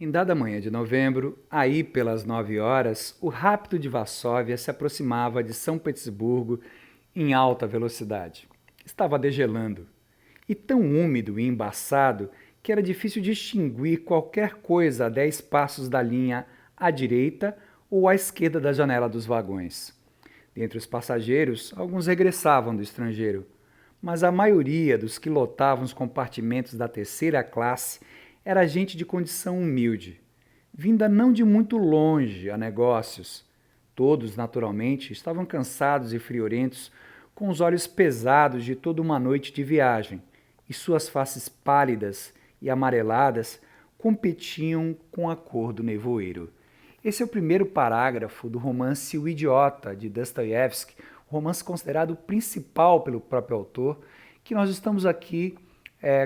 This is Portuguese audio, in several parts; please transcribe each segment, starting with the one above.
Em dada manhã de novembro, aí pelas 9 horas, o rápido de Varsóvia se aproximava de São Petersburgo em alta velocidade. Estava degelando, e tão úmido e embaçado que era difícil distinguir qualquer coisa a 10 passos da linha à direita ou à esquerda da janela dos vagões. Dentre os passageiros, alguns regressavam do estrangeiro, mas a maioria dos que lotavam os compartimentos da terceira classe era gente de condição humilde, vinda não de muito longe a negócios. Todos, naturalmente, estavam cansados e friorentos, com os olhos pesados de toda uma noite de viagem, e suas faces pálidas e amareladas competiam com a cor do nevoeiro. Esse é o primeiro parágrafo do romance O Idiota, de Dostoiévski, um romance considerado o principal pelo próprio autor, que nós estamos aqui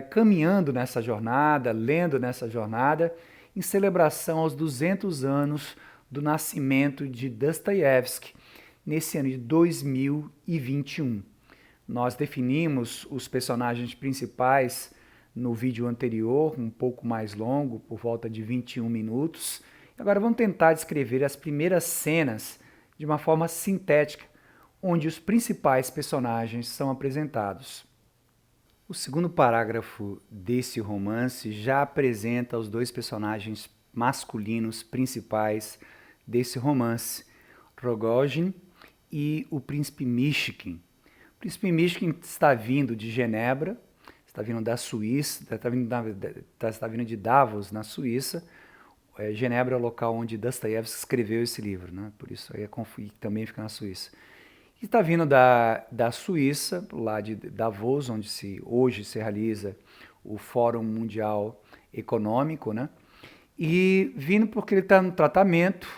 caminhando nessa jornada, lendo nessa jornada, em celebração aos 200 anos do nascimento de Dostoiévski, nesse ano de 2021. Nós definimos os personagens principais no vídeo anterior, um pouco mais longo, por volta de 21 minutos. Agora vamos tentar descrever as primeiras cenas de uma forma sintética, onde os principais personagens são apresentados. O segundo parágrafo desse romance já apresenta os dois personagens masculinos principais desse romance, Rogojin e o príncipe Mishkin. O príncipe Mishkin está vindo de Genebra, está vindo da Suíça, está vindo de Davos, na Suíça. Genebra é o local onde Dostoiévski escreveu esse livro, né? Por isso aí também fica na Suíça. E está vindo da Suíça, lá de Davos, onde hoje se realiza o Fórum Mundial Econômico, né? E vindo porque ele está no tratamento,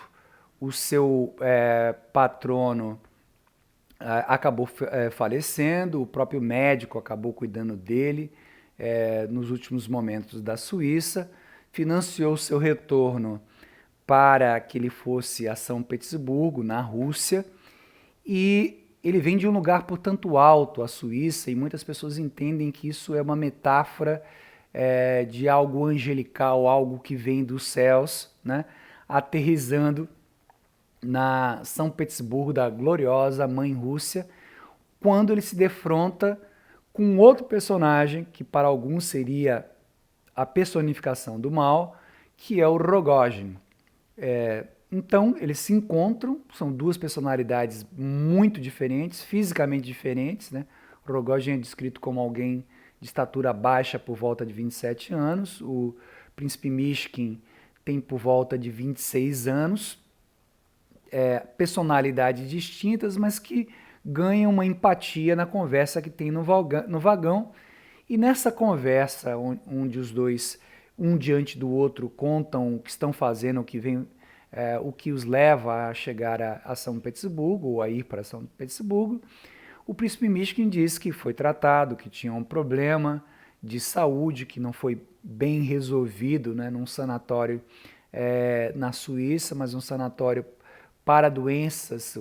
o seu patrono acabou falecendo, o próprio médico acabou cuidando dele nos últimos momentos da Suíça, financiou seu retorno para que ele fosse a São Petersburgo, na Rússia, e ele vem de um lugar, portanto, alto, a Suíça, e muitas pessoas entendem que isso é uma metáfora de algo angelical, algo que vem dos céus, né, aterrissando na São Petersburgo da gloriosa Mãe Rússia, quando ele se defronta com outro personagem que para alguns seria a personificação do mal, que é o Rogojin. Então eles se encontram, são duas personalidades muito diferentes, fisicamente diferentes, né? Rogojin é descrito como alguém de estatura baixa por volta de 27 anos, o príncipe Mishkin tem por volta de 26 anos, personalidades distintas, mas que ganham uma empatia na conversa que tem no vagão. E nessa conversa, onde os dois, um diante do outro, contam o que estão fazendo, o que os leva a chegar a São Petersburgo, ou a ir para São Petersburgo, o príncipe Mishkin diz que foi tratado, que tinha um problema de saúde que não foi bem resolvido, né, num sanatório na Suíça, mas um sanatório para doenças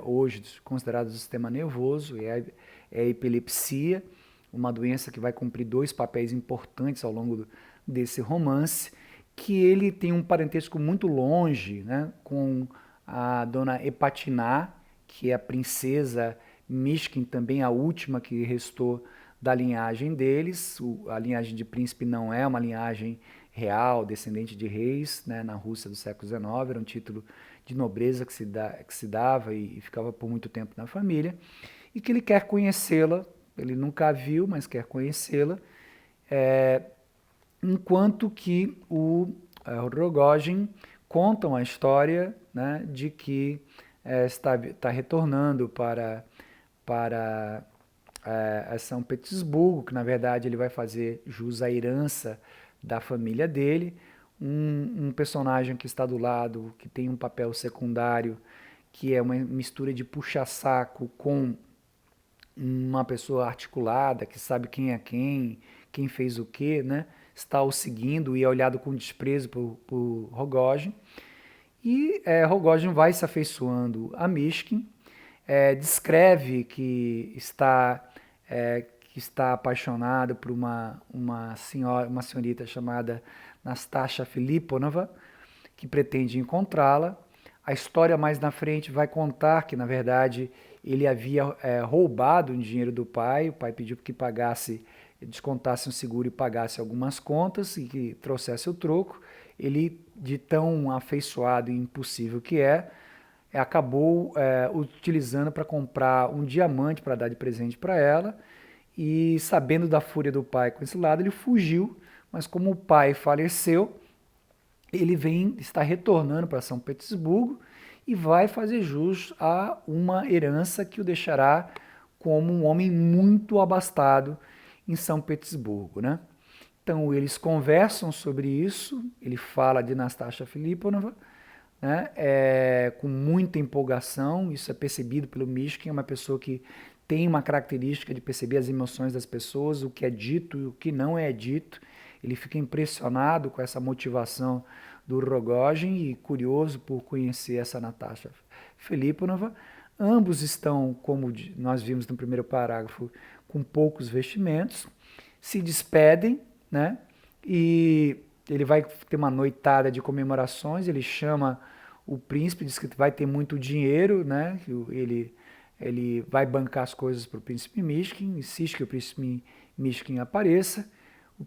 hoje consideradas do sistema nervoso, é a epilepsia, uma doença que vai cumprir dois papéis importantes ao longo desse romance, que ele tem um parentesco muito longe, né, com a dona Epatiná, que é a princesa Mishkin, também a última que restou da linhagem deles. A linhagem de príncipe não é uma linhagem real, descendente de reis, né, na Rússia do século XIX, era um título de nobreza que se dava e ficava por muito tempo na família, e que ele quer conhecê-la, ele nunca a viu, mas quer conhecê-la, enquanto que o Rogojin contam a história, né, de que está retornando para São Petersburgo, que na verdade ele vai fazer jus à herança da família dele. Um personagem que está do lado, que tem um papel secundário, que é uma mistura de puxa-saco com uma pessoa articulada, que sabe quem é quem fez o quê, né? Está o seguindo e é olhado com desprezo por Rogojin. E Rogojin vai se afeiçoando a Mishkin, descreve que que está apaixonado por uma senhora, uma senhorita chamada Nastasha Filiponova, que pretende encontrá-la. A história mais na frente vai contar que, na verdade, ele havia roubado o dinheiro do pai. O pai pediu que pagasse, descontasse um seguro e pagasse algumas contas e que trouxesse o troco. Ele, de tão afeiçoado e impossível que acabou utilizando para comprar um diamante para dar de presente para ela. E sabendo da fúria do pai com esse lado, ele fugiu. Mas como o pai faleceu, ele está retornando para São Petersburgo e vai fazer jus a uma herança que o deixará como um homem muito abastado em São Petersburgo, né? Então eles conversam sobre isso, ele fala de Nastasha Filiponova, né? Com muita empolgação, isso é percebido pelo Mishkin, é uma pessoa que tem uma característica de perceber as emoções das pessoas, o que é dito e o que não é dito. Ele fica impressionado com essa motivação do Rogojin e curioso por conhecer essa Nastasha Filiponova. Ambos estão, como nós vimos no primeiro parágrafo, com poucos vestimentos, se despedem, né? E ele vai ter uma noitada de comemorações, ele chama o príncipe, diz que vai ter muito dinheiro, né? Ele vai bancar as coisas para o príncipe Mishkin, insiste que o príncipe Mishkin apareça. O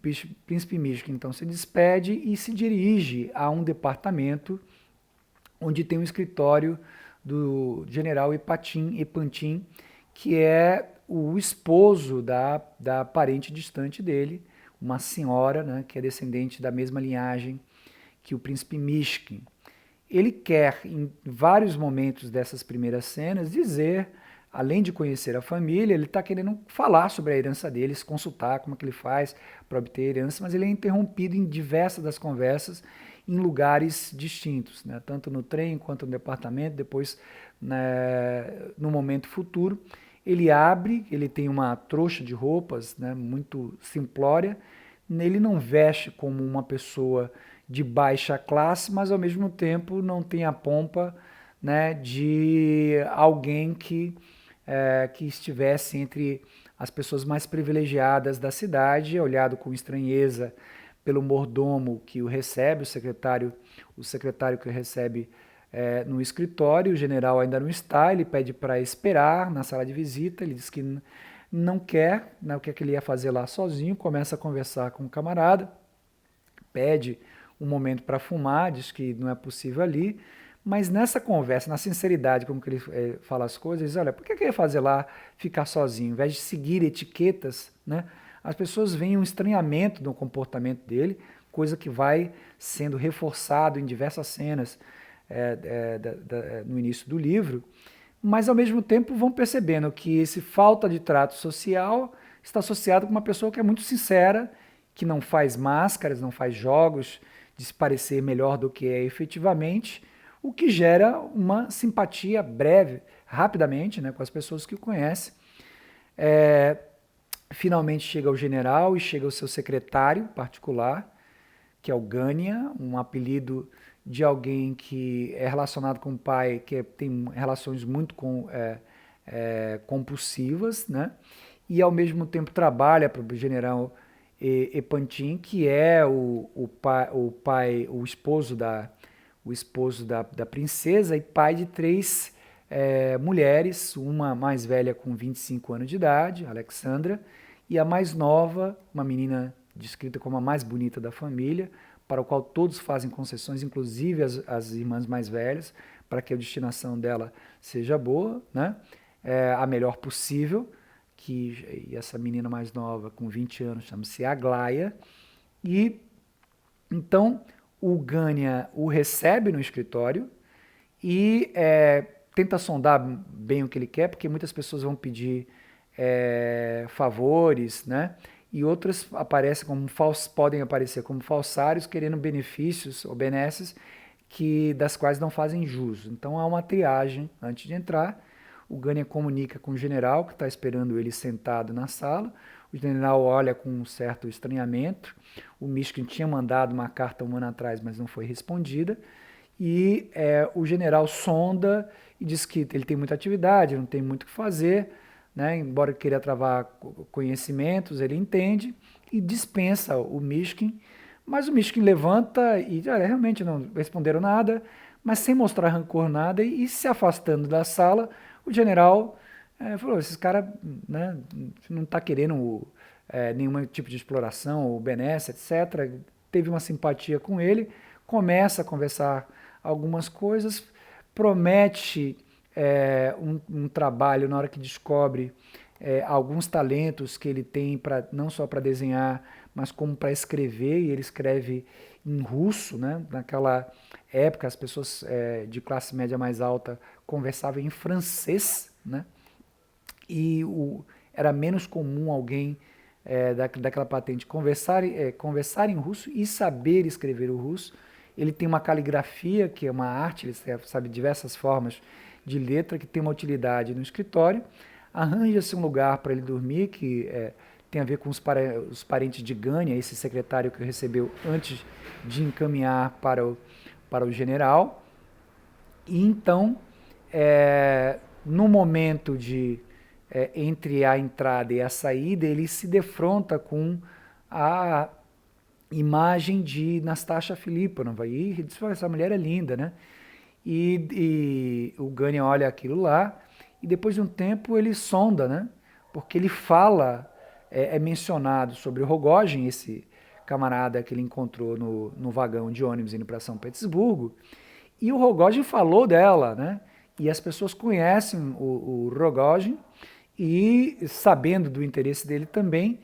príncipe Mishkin então se despede e se dirige a um departamento onde tem um escritório do general Epantin, que é o esposo da parente distante dele, uma senhora, né, que é descendente da mesma linhagem que o príncipe Mishkin. Ele quer, em vários momentos dessas primeiras cenas, dizer, além de conhecer a família, ele está querendo falar sobre a herança deles, consultar como é que ele faz para obter a herança, mas ele é interrompido em diversas das conversas em lugares distintos, né? Tanto no trem quanto no departamento, depois, né, no momento futuro. Ele abre, ele tem uma trouxa de roupas, né, muito simplória, ele não veste como uma pessoa de baixa classe, mas ao mesmo tempo não tem a pompa, né, de alguém que estivesse entre as pessoas mais privilegiadas da cidade, olhado com estranheza pelo mordomo que o recebe, o secretário que o recebe no escritório. O general ainda não está, ele pede para esperar na sala de visita, ele diz que não quer, né, o que é que ele ia fazer lá sozinho, começa a conversar com o camarada, pede um momento para fumar, diz que não é possível ali, mas nessa conversa, na sinceridade como que ele fala as coisas, ele diz, olha, por que eu ia fazer lá ficar sozinho? Ao invés de seguir etiquetas, né, as pessoas veem um estranhamento no comportamento dele, coisa que vai sendo reforçado em diversas cenas no início do livro, mas ao mesmo tempo vão percebendo que esse falta de trato social está associado com uma pessoa que é muito sincera, que não faz máscaras, não faz jogos de se parecer melhor do que é efetivamente, o que gera uma simpatia breve, rapidamente, né, com as pessoas que o conhecem. Finalmente chega o general e chega o seu secretário particular, que é o Gania, um apelido de alguém que é relacionado com o pai, que tem relações muito compulsivas, né? E ao mesmo tempo trabalha para o general Epantin, que é o esposo da princesa e pai de três mulheres, uma mais velha com 25 anos de idade, Alexandra, e a mais nova, uma menina descrita como a mais bonita da família, para o qual todos fazem concessões, inclusive as irmãs mais velhas, para que a destinação dela seja boa, né? A melhor possível, e essa menina mais nova, com 20 anos, chama-se Aglaia, e então o Gania o recebe no escritório e tenta sondar bem o que ele quer, porque muitas pessoas vão pedir favores, né? E outras podem aparecer como falsários, querendo benefícios ou benesses das quais não fazem jus. Então há uma triagem antes de entrar. O Gania comunica com o general, que está esperando ele sentado na sala. O general olha com um certo estranhamento. O Mishkin tinha mandado uma carta um ano atrás, mas não foi respondida. E o general sonda e diz que ele tem muita atividade, não tem muito o que fazer, né? Embora queira travar conhecimentos, ele entende e dispensa o Mishkin, mas o Mishkin levanta e olha, realmente não responderam nada, mas sem mostrar rancor nada e se afastando da sala, o general falou, esses caras, né, não está querendo nenhum tipo de exploração ou benesse, etc. Teve uma simpatia com ele, começa a conversar algumas coisas, promete um trabalho na hora que descobre alguns talentos que ele tem não só para desenhar, mas como para escrever, e ele escreve em russo, né? Naquela época as pessoas de classe média mais alta conversavam em francês, né? E era menos comum alguém daquela patente conversar em russo e saber escrever o russo. Ele tem uma caligrafia, que é uma arte, ele sabe diversas formas de letra, que tem uma utilidade no escritório. Arranja-se um lugar para ele dormir, que tem a ver com os parentes de Gânia, esse secretário que recebeu antes de encaminhar para o general. E então, no momento entre a entrada e a saída, ele se defronta com a imagem de Nastasha Filipovna e diz, essa mulher é linda, né? E o Gânia olha aquilo lá e depois de um tempo ele sonda, né? Porque ele fala, é mencionado sobre o Rogojin, esse camarada que ele encontrou no vagão de ônibus indo para São Petersburgo, e o Rogojin falou dela, né? E as pessoas conhecem o Rogojin e, sabendo do interesse dele também,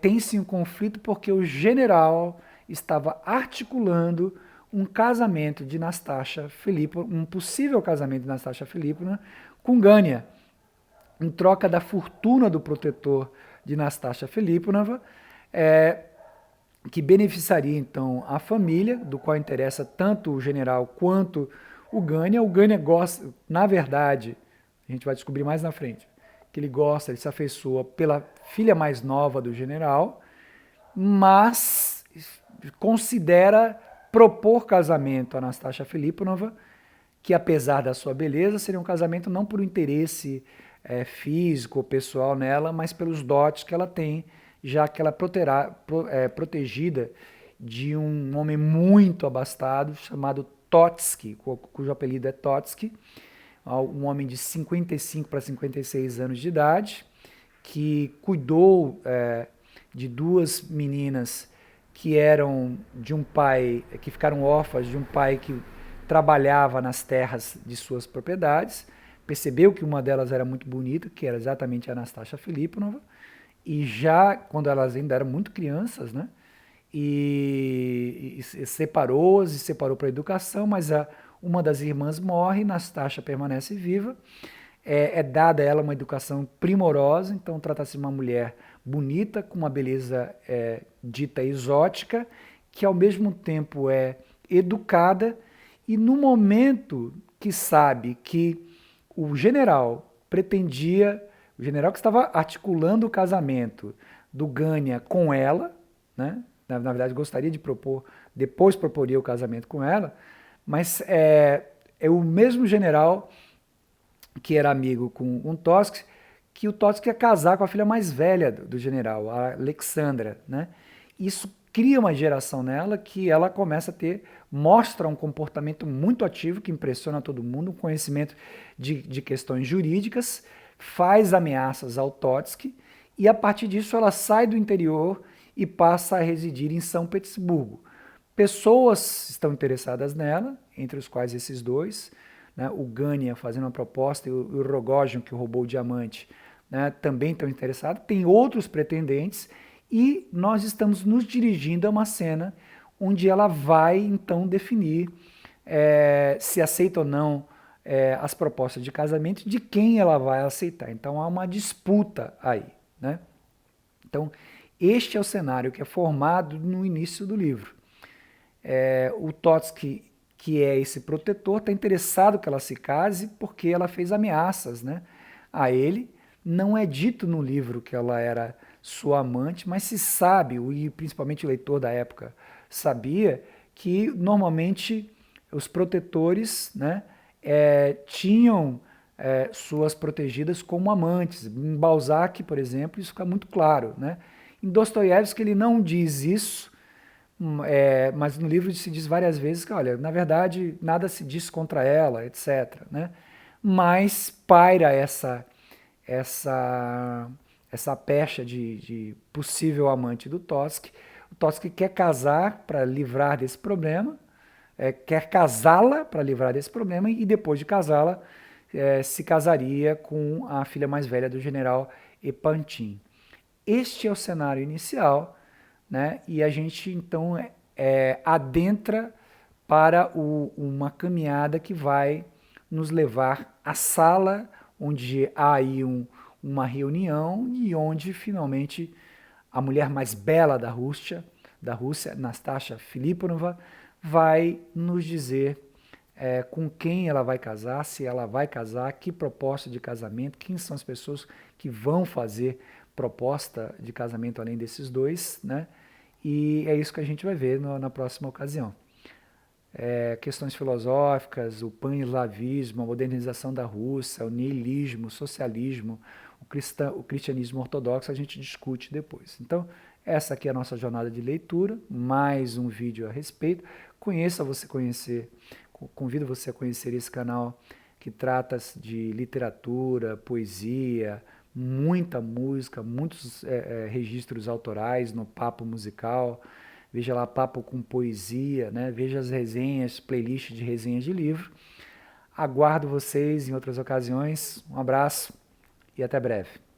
tem-se um conflito porque o general estava articulando um casamento de Nastasha Filipovna, um possível casamento de Nastasha Filipovna com Gânia, em troca da fortuna do protetor de Nastasha Filipovna, que beneficiaria então a família, do qual interessa tanto o general quanto o Gânia. O Gânia gosta, na verdade, a gente vai descobrir mais na frente, que ele gosta, ele se afeiçoa pela filha mais nova do general, mas considera propor casamento a Nastasha Filipovna, que apesar da sua beleza, seria um casamento não por um interesse físico ou pessoal nela, mas pelos dotes que ela tem, já que ela é protegida de um homem muito abastado chamado Totsky, cujo apelido é Totsky, um homem de 55 para 56 anos de idade, que cuidou de duas meninas que eram de um pai, que ficaram órfãs de um pai que trabalhava nas terras de suas propriedades, percebeu que uma delas era muito bonita, que era exatamente a Nastasha Filipovna, e já quando elas ainda eram muito crianças, né? E separou-as e separou para a educação, mas uma das irmãs morre, Nastasha permanece viva, dada a ela uma educação primorosa, então trata-se de uma mulher bonita, com uma beleza dita exótica, que ao mesmo tempo é educada, e no momento que sabe que o general o general que estava articulando o casamento do Gânia com ela, né? Na verdade gostaria de depois proporia o casamento com ela, mas é o mesmo general que era amigo com o Totsky, que o Totsky ia casar com a filha mais velha do general, a Alexandra, né? Isso cria uma geração nela que ela começa a mostra um comportamento muito ativo, que impressiona todo mundo, um conhecimento de questões jurídicas, faz ameaças ao Totsky, e a partir disso ela sai do interior e passa a residir em São Petersburgo. Pessoas estão interessadas nela, entre os quais esses dois, né, o Gânia fazendo uma proposta e o Rogojin, que roubou o diamante, né, também estão interessados. Tem outros pretendentes e nós estamos nos dirigindo a uma cena onde ela vai então definir se aceita ou não as propostas de casamento, de quem ela vai aceitar. Então há uma disputa aí, né? Então este é o cenário que é formado no início do livro. O Totsky, que é esse protetor, está interessado que ela se case porque ela fez ameaças, né, a ele. Não é dito no livro que ela era sua amante, mas se sabe, e principalmente o leitor da época sabia, que normalmente os protetores, né, tinham suas protegidas como amantes. Em Balzac, por exemplo, isso fica muito claro, né? Em Dostoiévski ele não diz isso, mas no livro se diz várias vezes que, olha, na verdade, nada se diz contra ela, etc., né? Mas paira essa, essa pecha de possível amante do Tosk. O Tosk quer casar para livrar desse problema, quer casá-la para livrar desse problema e depois de casá-la, se casaria com a filha mais velha do general Epantin. Este é o cenário inicial, né? E a gente então adentra para uma caminhada que vai nos levar à sala onde há aí uma reunião e onde finalmente a mulher mais bela da Rússia, Nastassia Filipovna, vai nos dizer com quem ela vai casar, se ela vai casar, que proposta de casamento, quem são as pessoas que vão fazer proposta de casamento além desses dois, né? E é isso que a gente vai ver na próxima ocasião. Questões filosóficas, o pan-eslavismo, a modernização da Rússia, o niilismo, o socialismo, o cristianismo ortodoxo, a gente discute depois. Então, essa aqui é a nossa jornada de leitura, mais um vídeo a respeito. Convido você a conhecer esse canal que trata de literatura, poesia, muita música, muitos registros autorais no Papo Musical. Veja lá Papo com Poesia, né? Veja as resenhas, playlists de resenhas de livro. Aguardo vocês em outras ocasiões. Um abraço e até breve.